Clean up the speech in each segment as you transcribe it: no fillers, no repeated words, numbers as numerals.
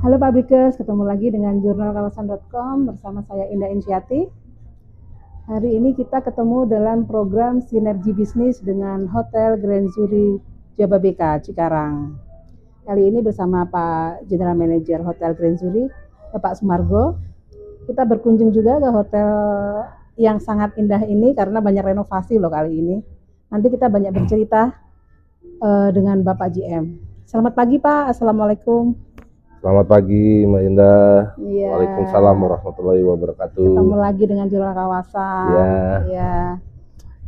Halo Publikers, ketemu lagi dengan jurnalkawasan.com bersama saya Indah Insyati. Hari ini kita ketemu dalam program Sinergi Bisnis dengan Hotel Grand Zuri Jababeka Cikarang. Kali ini bersama Pak General Manager Hotel Grand Zuri, Bapak Sumargo. Kita berkunjung juga ke hotel yang sangat indah ini karena banyak renovasi loh kali ini. Nanti kita banyak bercerita dengan Bapak GM. Selamat pagi Pak, Assalamualaikum. Selamat pagi Mbak Indah. Ya. Waalaikumsalam warahmatullahi wabarakatuh. Ketemu lagi dengan Jurnal Kawasan. Ya.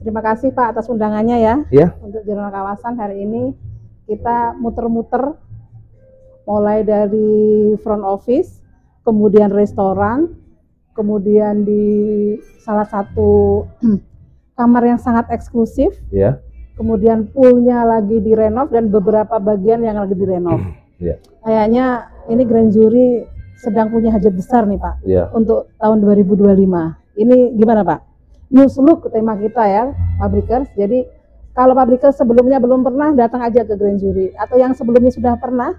Terima kasih Pak atas undangannya ya. Untuk Jurnal Kawasan hari ini kita muter-muter mulai dari front office, kemudian restoran, kemudian di salah satu kamar yang sangat eksklusif. Ya. Kemudian poolnya lagi direnov dan beberapa bagian yang lagi direnov. Ya. Kayaknya ini Grand Zuri sedang punya hajat besar nih Pak, untuk tahun 2025. Ini gimana Pak? News Look tema kita ya, Publikers. Jadi kalau Publikers sebelumnya belum pernah, datang aja ke Grand Zuri. Atau yang sebelumnya sudah pernah,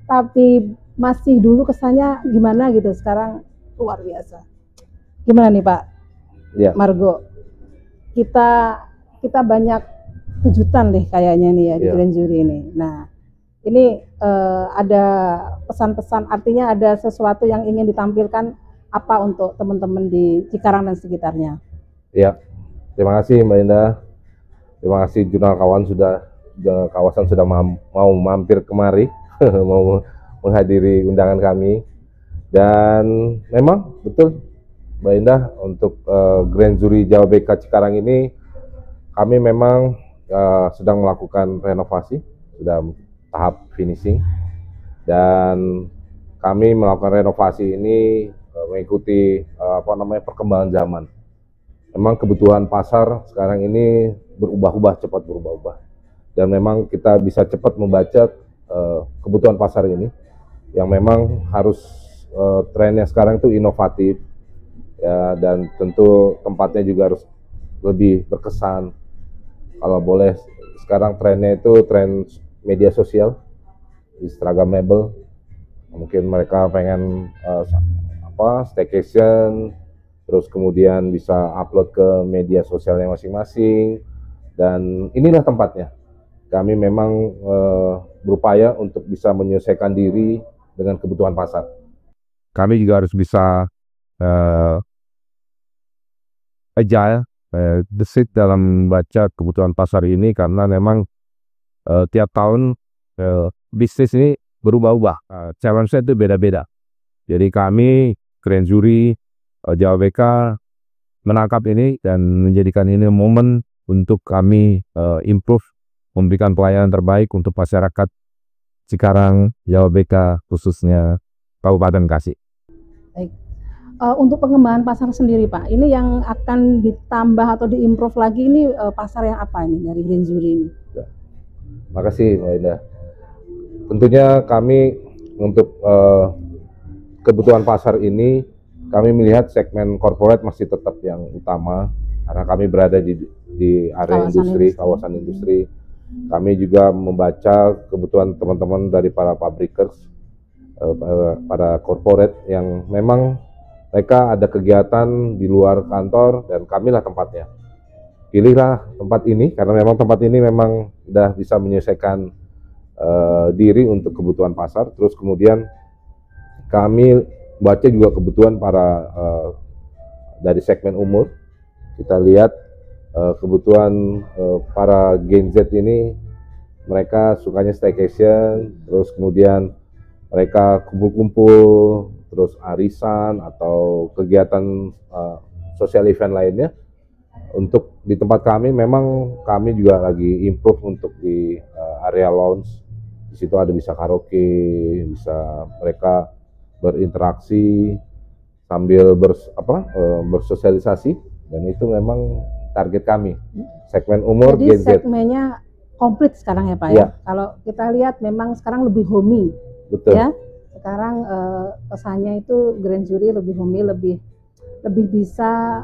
tapi masih dulu kesannya gimana gitu, sekarang luar biasa. Gimana nih Pak? Ya. Margo, kita banyak kejutan deh kayaknya nih ya di Grand Zuri ini. Nah, ini ada pesan-pesan, artinya ada sesuatu yang ingin ditampilkan apa untuk teman-teman di Cikarang dan sekitarnya. Ya, terima kasih Mbak Indah. Terima kasih Jurnal Kawasan sudah mau mampir kemari, mau menghadiri undangan kami. Dan memang betul Mbak Indah, untuk Grand Zuri Jababeka Cikarang ini kami memang sedang melakukan renovasi, sudah tahap finishing, dan kami melakukan renovasi ini mengikuti perkembangan zaman. Memang kebutuhan pasar sekarang ini cepat berubah-ubah, dan memang kita bisa cepat membaca kebutuhan pasar ini, yang memang harus trennya sekarang itu inovatif ya, dan tentu tempatnya juga harus lebih berkesan. Kalau boleh, sekarang trennya itu tren media sosial, instagramable. Mungkin mereka pengen staycation, terus kemudian bisa upload ke media sosialnya masing-masing, dan inilah tempatnya. Kami memang berupaya untuk bisa menyelesaikan diri dengan kebutuhan pasar. Kami juga harus bisa agile, gesit dalam membaca kebutuhan pasar ini, karena memang tiap tahun bisnis ini berubah-ubah, challenge-nya itu beda-beda. Jadi kami Grand Zuri Jababeka menangkap ini dan menjadikan ini momen untuk kami improve, memberikan pelayanan terbaik untuk masyarakat Cikarang, Jababeka, khususnya Kabupaten Bekasi. Baik. Untuk pengembangan pasar sendiri Pak, ini yang akan ditambah atau diimprove lagi ini pasar yang apa ini dari Grand Zuri ini? Makasih Mbak Indah. Tentunya kami untuk kebutuhan pasar ini, kami melihat segmen corporate masih tetap yang utama, karena kami berada di area kawasan industri. Kami juga membaca kebutuhan teman-teman dari para publikers, para corporate yang memang mereka ada kegiatan di luar kantor, dan kamilah tempatnya. Pilihlah tempat ini karena memang tempat ini memang sudah bisa menyelesaikan diri untuk kebutuhan pasar. Terus kemudian kami baca juga kebutuhan para dari segmen umur. Kita lihat kebutuhan para Gen Z ini, mereka sukanya staycation, terus kemudian mereka kumpul-kumpul, terus arisan atau kegiatan sosial event lainnya. Untuk di tempat kami, memang kami juga lagi improve untuk di area lounge. Di situ ada bisa karaoke, bisa mereka berinteraksi sambil bersosialisasi, dan itu memang target kami. Segmen umur Gen Z. Jadi segmennya komplit sekarang ya Pak ya. Kalau kita lihat memang sekarang lebih homey. Betul. Ya. Sekarang pesannya itu Grand Zuri lebih homey, lebih bisa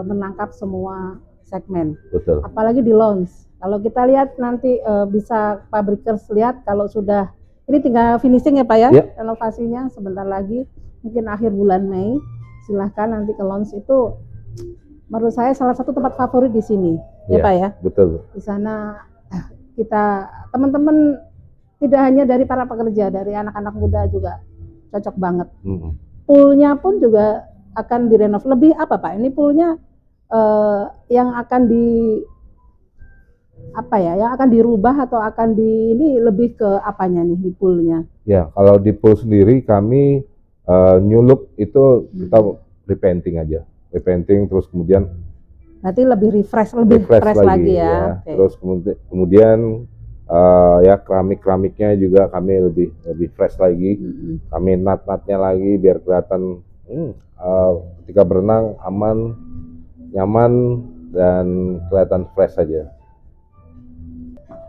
menangkap semua segmen. Betul. Apalagi di lounge. Kalau kita lihat nanti bisa Publikers lihat kalau sudah Ini tinggal finishing ya Pak ya, ya. Renovasinya sebentar lagi, mungkin akhir bulan Mei. Silahkan nanti ke launch itu, menurut saya salah satu tempat favorit di sini, ya Pak ya. Betul. Di sana kita teman-teman tidak hanya dari para pekerja, dari anak-anak muda juga cocok banget. Poolnya pun juga akan direnov. Lebih apa Pak? Ini poolnya yang akan yang akan dirubah atau akan ini lebih ke apanya nih di poolnya? Ya, kalau di pool sendiri kami new look itu kita repainting aja, repainting terus kemudian nanti lebih refresh fresh lagi ya. Okay. Terus kemudian ya keramiknya juga kami lebih fresh lagi. Kami nat-natnya lagi biar kelihatan ketika berenang aman, nyaman dan kelihatan fresh saja.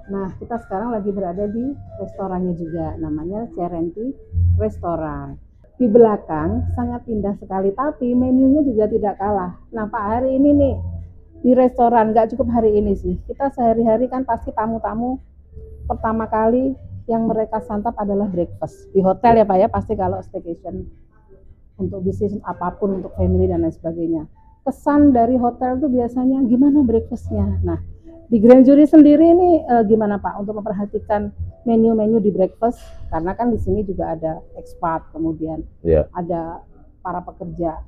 Nah, kita sekarang lagi berada di restorannya juga, namanya Cerenti Restoran. Di belakang sangat indah sekali, tapi menunya juga tidak kalah. Nah Pak, hari ini nih di restoran, nggak cukup hari ini sih, kita sehari-hari kan pasti tamu-tamu pertama kali yang mereka santap adalah breakfast. Di hotel ya Pak ya, pasti kalau staycation untuk bisnis apapun, untuk family dan lain sebagainya. Kesan dari hotel tuh biasanya gimana breakfastnya? Nah, di Grand Jury sendiri ini gimana Pak untuk memperhatikan menu-menu di breakfast? Karena kan di sini juga ada expat, kemudian ada para pekerja,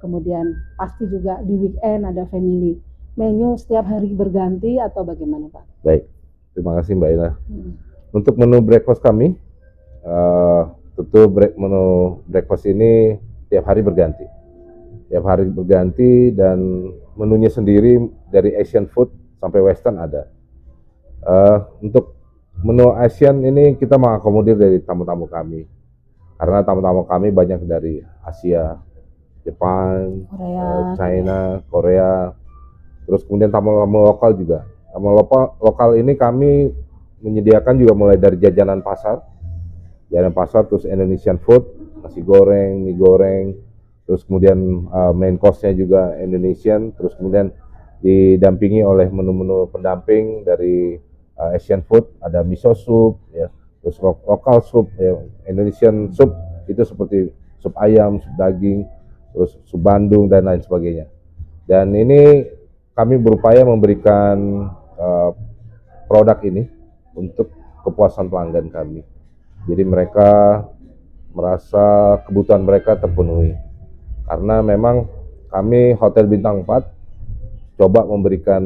kemudian pasti juga di weekend ada family. Menu setiap hari berganti atau bagaimana Pak? Baik, terima kasih Mbak Ina. Untuk menu breakfast kami, tentu menu breakfast ini tiap hari berganti. Tiap hari berganti dan menunya sendiri dari Asian food sampai Western ada. Untuk menu Asian ini kita mengakomodir dari tamu-tamu kami, karena tamu-tamu kami banyak dari Asia, Jepang, China, Korea, terus kemudian tamu-tamu lokal juga. Tamu lokal ini kami menyediakan juga mulai dari jajanan pasar, terus Indonesian food, nasi goreng, mie goreng, terus kemudian main course-nya juga Indonesian, terus kemudian didampingi oleh menu-menu pendamping dari Asian food, ada miso soup, ya, terus lokal soup, ya, Indonesian soup itu seperti sup ayam, sup daging, terus sup Bandung dan lain sebagainya. Dan ini kami berupaya memberikan produk ini untuk kepuasan pelanggan kami. Jadi mereka merasa kebutuhan mereka terpenuhi. Karena memang kami Hotel Bintang 4 coba memberikan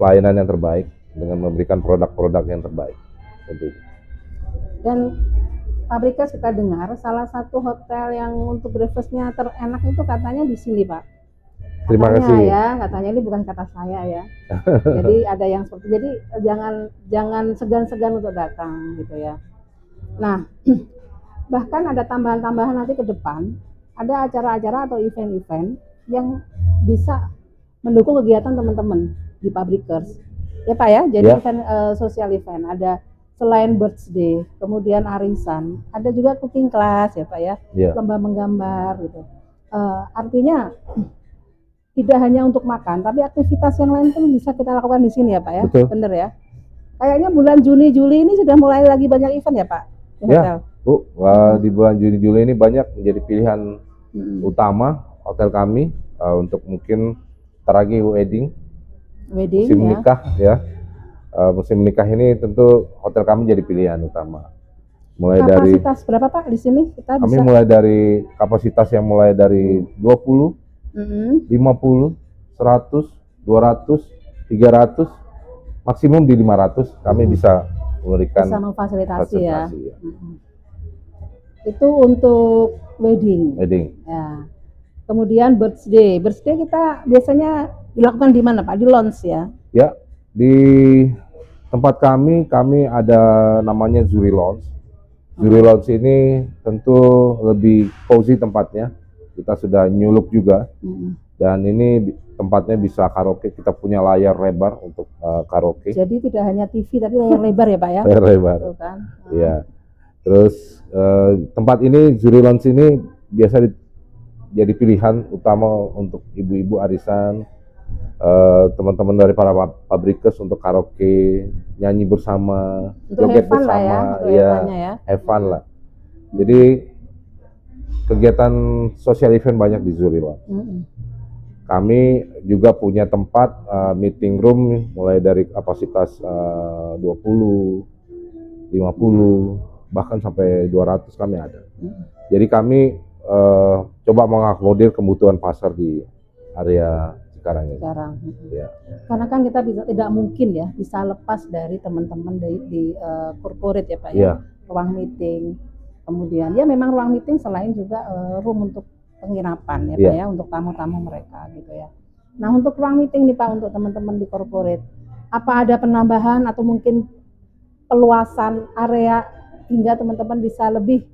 pelayanan yang terbaik dengan memberikan produk-produk yang terbaik tentunya. Dan Pabrikas kita dengar salah satu hotel yang untuk breakfastnya terenak itu katanya di sini Pak. Terima kasih ya, katanya ini bukan kata saya ya. Jadi ada yang seperti, jadi jangan segan-segan untuk datang gitu ya. Nah, bahkan ada tambahan-tambahan nanti ke depan, ada acara-acara atau event-event yang bisa mendukung kegiatan teman-teman di Pabrikers. Ya Pak ya, jadi event sosial event, ada selain birthday, kemudian arisan, ada juga cooking class ya Pak ya, lomba menggambar gitu. Artinya tidak hanya untuk makan, tapi aktivitas yang lain pun bisa kita lakukan di sini ya Pak ya. Betul. Bener ya. Kayaknya bulan Juni Juli ini sudah mulai lagi banyak event ya Pak di hotel. Bu, di bulan Juni Juli ini banyak menjadi pilihan utama hotel kami untuk mungkin terlagi wedding musim nikah ya. Musim nikah ini tentu hotel kami jadi pilihan utama. Mulai kapasitas berapa Pak di sini? Kami mulai dari kapasitas yang mulai dari 20, 50, 100, 200, 300, maksimum di 500 kami bisa memberikan, bisa memfasilitasi ya. Itu untuk wedding. Ya. Kemudian birthday kita biasanya dilakukan di mana Pak? Di lounge ya? Ya, di tempat kami ada namanya Zuri Lounge. Zuri Lounge ini tentu lebih cozy tempatnya. Kita sudah new look juga, dan ini tempatnya bisa karaoke. Kita punya layar lebar untuk karaoke. Jadi tidak hanya TV, tapi layar lebar ya Pak ya? Layar lebar. Iya. Terus tempat ini, Zuri Lounge ini biasa jadi pilihan utama untuk ibu-ibu arisan, teman-teman dari para pabrikers untuk karaoke, nyanyi bersama, untuk joget bersama, ya, have fun lah. Jadi kegiatan sosial event banyak di Zuri lah. Kami juga punya tempat meeting room mulai dari kapasitas 20, 50, bahkan sampai 200 kami ada. Jadi kami coba mengakomodir kebutuhan pasar di area Cikarang ini. Ya. Karena kan kita tidak mungkin ya bisa lepas dari teman-teman di corporate ya Pak ya. Ruang meeting. Kemudian ya memang ruang meeting selain juga room untuk penginapan ya Pak ya, untuk tamu-tamu mereka gitu ya. Nah untuk ruang meeting nih Pak untuk teman-teman di corporate, apa ada penambahan atau mungkin peluasan area hingga teman-teman bisa lebih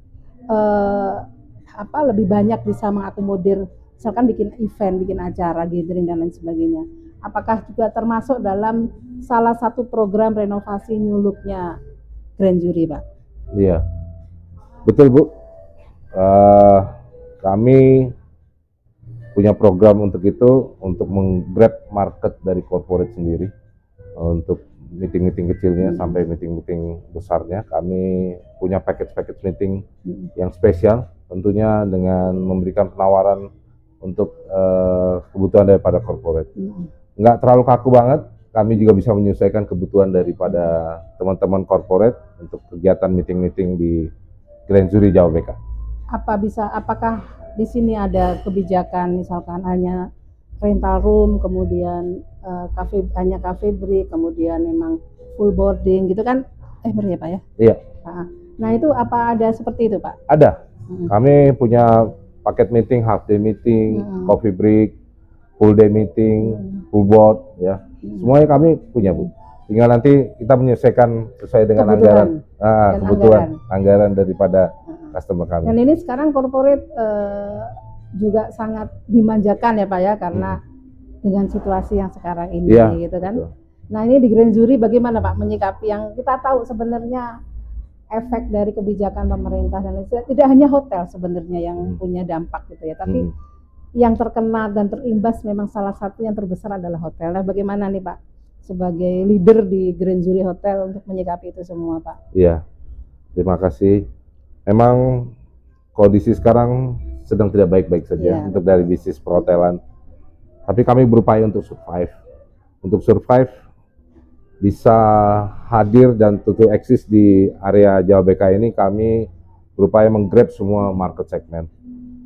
lebih banyak bisa mengakomodir, misalkan bikin event, bikin acara, gathering dan lain sebagainya. Apakah juga termasuk dalam salah satu program renovasi new look-nya Grand Zuri Pak? Iya, betul Bu. Kami punya program untuk itu, untuk menggrab market dari corporate sendiri, untuk meeting-meeting kecilnya sampai meeting-meeting besarnya. Kami punya package meeting yang spesial, tentunya dengan memberikan penawaran untuk kebutuhan daripada corporate. Nggak terlalu kaku banget, kami juga bisa menyesuaikan kebutuhan daripada teman-teman corporate untuk kegiatan meeting-meeting di Grand Zuri Jawa BK. Apakah di sini ada kebijakan misalkan hanya rental room, kemudian hanya cafe break, kemudian memang full boarding gitu kan? Benar ya Pak ya? Iya. Nah itu apa ada seperti itu Pak? Ada. Kami punya paket meeting, half day meeting, coffee break, full day meeting, full board ya. Semuanya kami punya Bu. Tinggal nanti kita menyesuaikan sesuai dengan kebutuhan anggaran daripada customer kami. Dan ini sekarang corporate juga sangat dimanjakan ya Pak ya, karena dengan situasi yang sekarang ini gitu kan. Betul. Nah ini di Grand Zuri bagaimana Pak menyikapi yang kita tahu sebenarnya efek dari kebijakan pemerintah dan tidak hanya hotel sebenarnya yang punya dampak gitu ya, tapi yang terkena dan terimbas memang salah satu yang terbesar adalah hotel. Nah bagaimana nih Pak sebagai leader di Grand Zuri Hotel untuk menyikapi itu semua Pak? Iya, terima kasih. Memang kondisi sekarang sedang tidak baik-baik saja untuk dari bisnis perhotelan. Tapi kami berupaya untuk survive. Untuk survive bisa hadir dan tentu eksis di area Jawa BK ini, kami berupaya menggrab semua market segmen.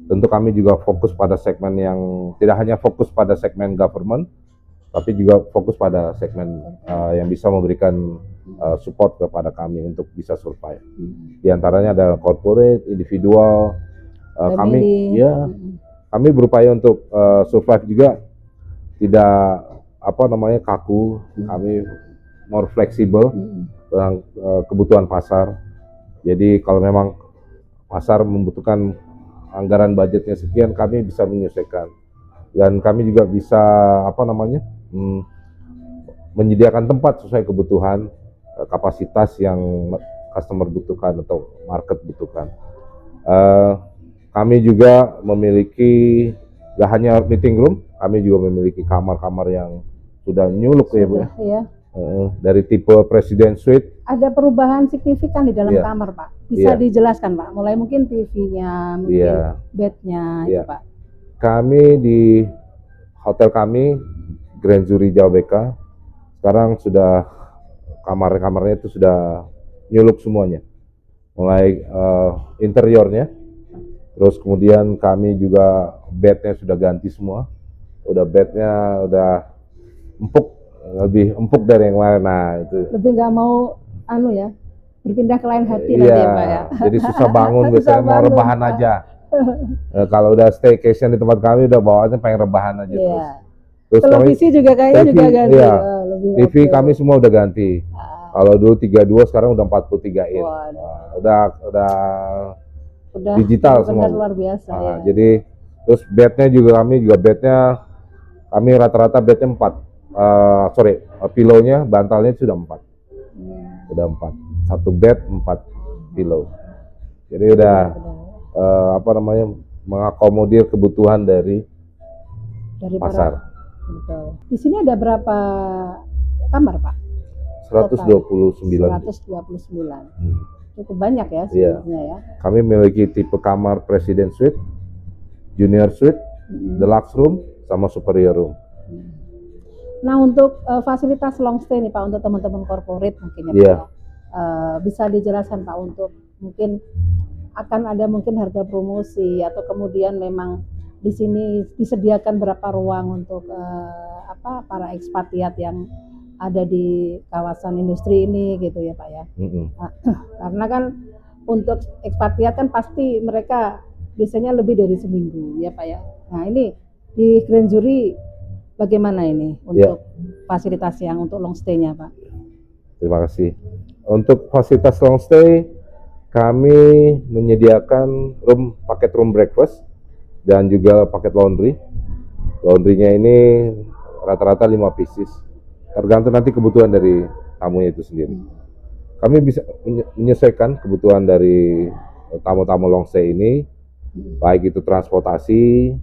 Tentu kami juga fokus pada segmen yang tidak hanya fokus pada segmen government, tapi juga fokus pada segmen yang bisa memberikan support kepada kami untuk bisa survive. Di antaranya ada corporate, individual, kami berupaya untuk survive juga, tidak kaku. Kami more fleksibel tentang kebutuhan pasar. Jadi kalau memang pasar membutuhkan anggaran budgetnya sekian, kami bisa menyesuaikan. Dan kami juga bisa menyediakan tempat sesuai kebutuhan kapasitas yang customer butuhkan atau market butuhkan. Kami juga memiliki gak hanya meeting room, kami juga memiliki kamar-kamar yang sudah new look ya Bu. Iya. Dari tipe President Suite. Ada perubahan signifikan di dalam kamar Pak. Bisa dijelaskan Pak, mulai mungkin TV-nya, mungkin bednya itu Pak. Kami di hotel kami Grand Zuri Jawa BK sekarang sudah kamar-kamarnya itu sudah new look semuanya, mulai interiornya, terus kemudian kami juga bednya sudah ganti semua, bednya udah empuk, lebih empuk dari yang lain. Nah itu lebih nggak mau berpindah ke lain hati nanti ya Pak ya. Jadi susah bangun biasanya mau rebahan aja. Kalau udah staycation di tempat kami udah bawaannya pengen rebahan aja terus. Televisi juga kayaknya juga ganti. TV kami semua udah ganti. Kalau dulu 32 sekarang udah 43 in. Udah digital semua. Luar biasa ya. Jadi terus bednya juga kami rata-rata bednya 4. Pillow-nya, bantalnya sudah 4. Udah 4. Satu bed 4 pillow. Jadi udah mengakomodir kebutuhan dari pasar. Betul. Di sini ada berapa kamar, Pak? 129. 129. Cukup banyak ya sebenarnya ya. Kami memiliki tipe kamar President Suite, Junior Suite, Deluxe Room, sama Superior Room. Nah, untuk fasilitas long stay nih Pak, untuk teman-teman corporate mungkin ya Pak, bisa dijelaskan Pak, untuk mungkin akan ada mungkin harga promosi atau kemudian memang di sini disediakan berapa ruang untuk para ekspatriat yang ada di kawasan industri ini gitu ya Pak ya. Nah, karena kan untuk ekspatriat kan pasti mereka biasanya lebih dari seminggu ya Pak ya. Nah, ini di Grand Jury bagaimana ini untuk fasilitas yang untuk long stay-nya Pak? Terima kasih. Untuk fasilitas long stay, kami menyediakan paket room breakfast dan juga paket laundry. Laundry-nya ini rata-rata 5 pieces. Tergantung nanti kebutuhan dari tamunya itu sendiri. Kami bisa menyesuaikan kebutuhan dari tamu-tamu long stay ini, baik itu transportasi,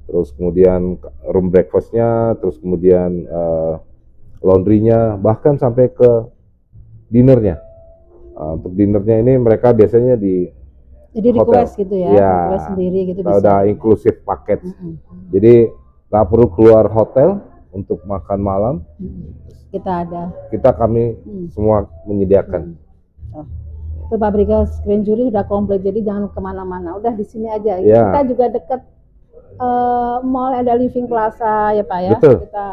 terus kemudian room breakfast-nya, terus kemudian laundry-nya, bahkan sampai ke dinnernya. Untuk dinnernya ini mereka biasanya jadi request gitu ya, request sendiri gitu bisa. Udah inklusif paket. Jadi nggak perlu keluar hotel untuk makan malam. Kami semua menyediakan. Itu Pabrikas Grand Jury sudah komplit, jadi jangan kemana-mana, udah di sini aja. Kita juga dekat mall, ada Living Plaza ya Pak ya. Betul. Kita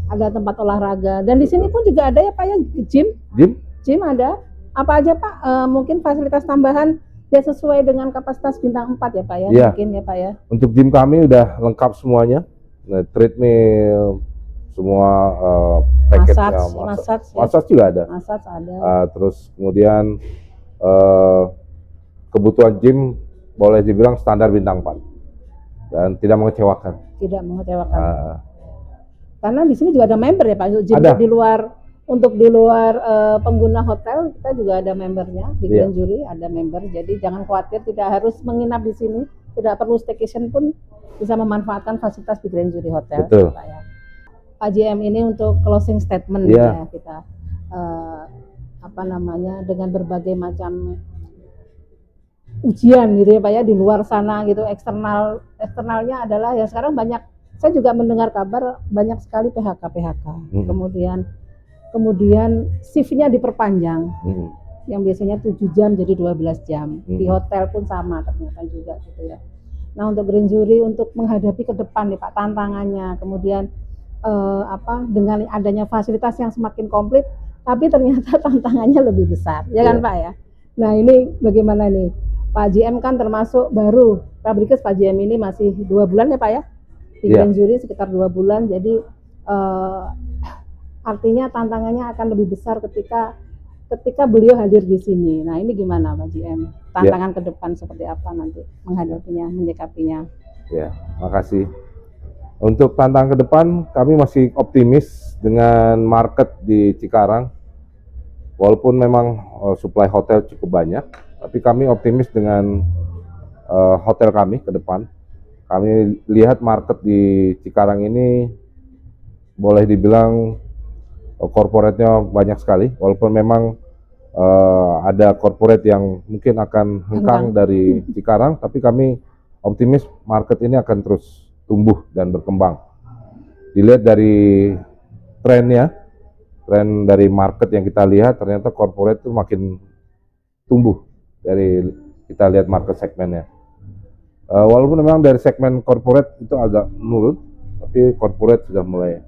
ada tempat olahraga, dan di sini pun juga ada ya Pak ya, gym ada. Apa aja Pak? Mungkin fasilitas tambahan ya sesuai dengan kapasitas bintang 4 ya Pak ya, mungkin ya Pak ya. Untuk gym kami udah lengkap semuanya. Nah, treadmill, semua massage juga ada. Terus kemudian kebutuhan gym boleh dibilang standar bintang 4 dan tidak mengecewakan. Karena di sini juga ada member ya Pak, gym untuk di luar pengguna hotel kita juga ada membernya di Grand Jury, ada member. Jadi jangan khawatir, tidak harus menginap di sini, tidak perlu staycation pun bisa memanfaatkan fasilitas di Grand Jury Hotel. Betul. Pak ya. Pak JM ini untuk closing statement ya kita dengan berbagai macam ujian gitu ya Pak ya di luar sana gitu, eksternalnya adalah ya sekarang banyak, saya juga mendengar kabar banyak sekali PHK. Kemudian shift-nya diperpanjang, yang biasanya 7 jam jadi 12 jam. Di hotel pun sama ternyata juga gitu ya. Nah, untuk Grand Jury untuk menghadapi ke depan nih Pak tantangannya, kemudian dengan adanya fasilitas yang semakin komplit, tapi ternyata tantangannya lebih besar, ya kan Pak ya. Nah, ini bagaimana nih Pak JM, kan termasuk baru Pabrikas, Pak JM ini masih 2 bulan ya Pak ya di Grand Jury, sekitar 2 bulan. Jadi artinya tantangannya akan lebih besar ketika beliau hadir di sini. Nah, ini gimana Pak JM? Tantangan ke depan seperti apa nanti menghadapinya, menyikapinya? Ya, makasih. Untuk tantangan ke depan, kami masih optimis dengan market di Cikarang. Walaupun memang supply hotel cukup banyak, tapi kami optimis dengan hotel kami ke depan. Kami lihat market di Cikarang ini boleh dibilang corporate-nya banyak sekali. Walaupun memang ada corporate yang mungkin akan hengkang dari Cikarang, tapi kami optimis market ini akan terus tumbuh dan berkembang. Dilihat dari tren dari market yang kita lihat, ternyata corporate itu makin tumbuh dari kita lihat market segmennya. Walaupun memang dari segmen corporate itu agak menurun, tapi corporate sudah mulai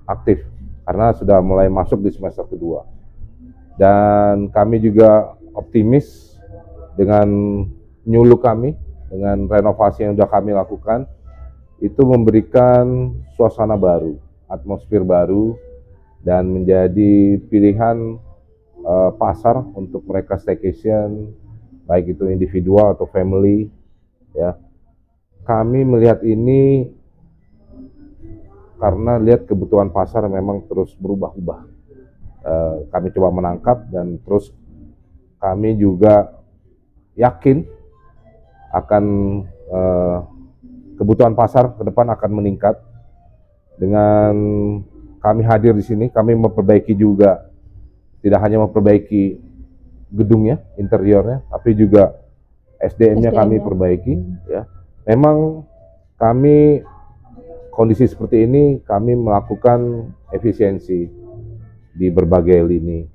aktif karena sudah mulai masuk di semester kedua. Dan kami juga optimis dengan new look kami, dengan renovasi yang sudah kami lakukan, itu memberikan suasana baru, atmosfer baru, dan menjadi pilihan pasar untuk mereka staycation, baik itu individual atau family. Ya, kami melihat ini karena lihat kebutuhan pasar memang terus berubah-ubah. Kami coba menangkap, dan terus kami juga yakin akan kebutuhan pasar ke depan akan meningkat. Dengan kami hadir di sini, kami memperbaiki juga, tidak hanya memperbaiki gedungnya, interiornya, tapi juga SDM-nya kami perbaiki. Ya, memang kami kondisi seperti ini kami melakukan efisiensi di berbagai lini,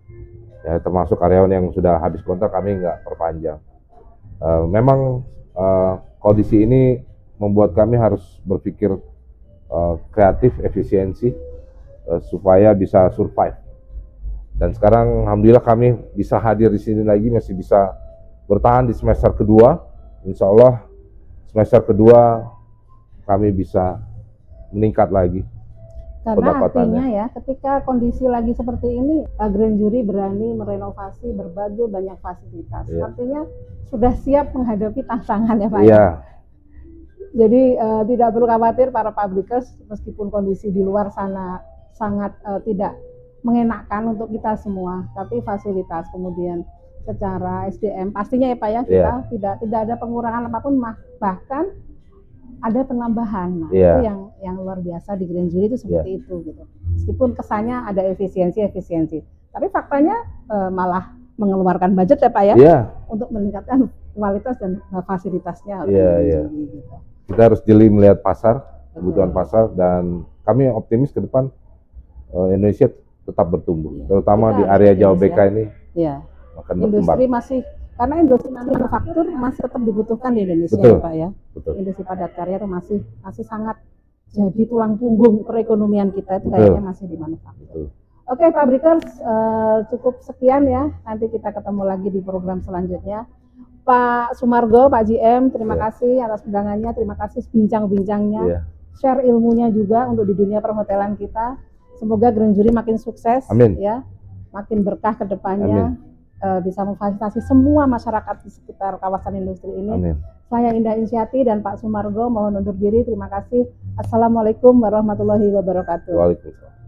ya, termasuk karyawan yang sudah habis kontrak kami nggak perpanjang. Memang kondisi ini membuat kami harus berpikir kreatif, efisiensi supaya bisa survive. Dan sekarang alhamdulillah kami bisa hadir di sini lagi, masih bisa bertahan di semester kedua. Insya Allah semester kedua kami bisa meningkat lagi. Karena artinya ya, ketika kondisi lagi seperti ini, Grand Jury berani merenovasi berbagai banyak fasilitas. Artinya sudah siap menghadapi tantangan ya Pak. Jadi tidak perlu khawatir para publikers, meskipun kondisi di luar sana sangat tidak mengenakkan untuk kita semua, tapi fasilitas kemudian secara SDM pastinya ya Pak ya, kita tidak ada pengurangan apapun, bahkan ada penambahan. Nah, itu yang luar biasa di Grand Jury itu seperti itu gitu. Meskipun kesannya ada efisiensi, tapi faktanya malah mengeluarkan budget ya Pak ya, untuk meningkatkan kualitas dan fasilitasnya. Gitu. Kita harus jeli melihat pasar, kebutuhan pasar, dan kami optimis ke depan Indonesia tetap bertumbuh, terutama di area Jawa BK ini akan berkembang. Industri masih, karena industri manufaktur masih tetap dibutuhkan di Indonesia ya Pak ya. Industri padat karya itu masih sangat jadi tulang punggung perekonomian kita itu kayaknya masih di manufaktur. Oke Pak Brikers, cukup sekian ya, nanti kita ketemu lagi di program selanjutnya. Pak Sumargo, Pak GM, terima kasih atas undangannya, terima kasih bincang-bincangnya, share ilmunya juga untuk di dunia perhotelan kita. Semoga Grand Jury makin sukses, ya, makin berkah ke depannya, bisa memfasilitasi semua masyarakat di sekitar kawasan industri ini. Saya Indah Insyati dan Pak Sumargo mohon undur diri. Terima kasih. Assalamualaikum warahmatullahi wabarakatuh. Waalaikumsalam.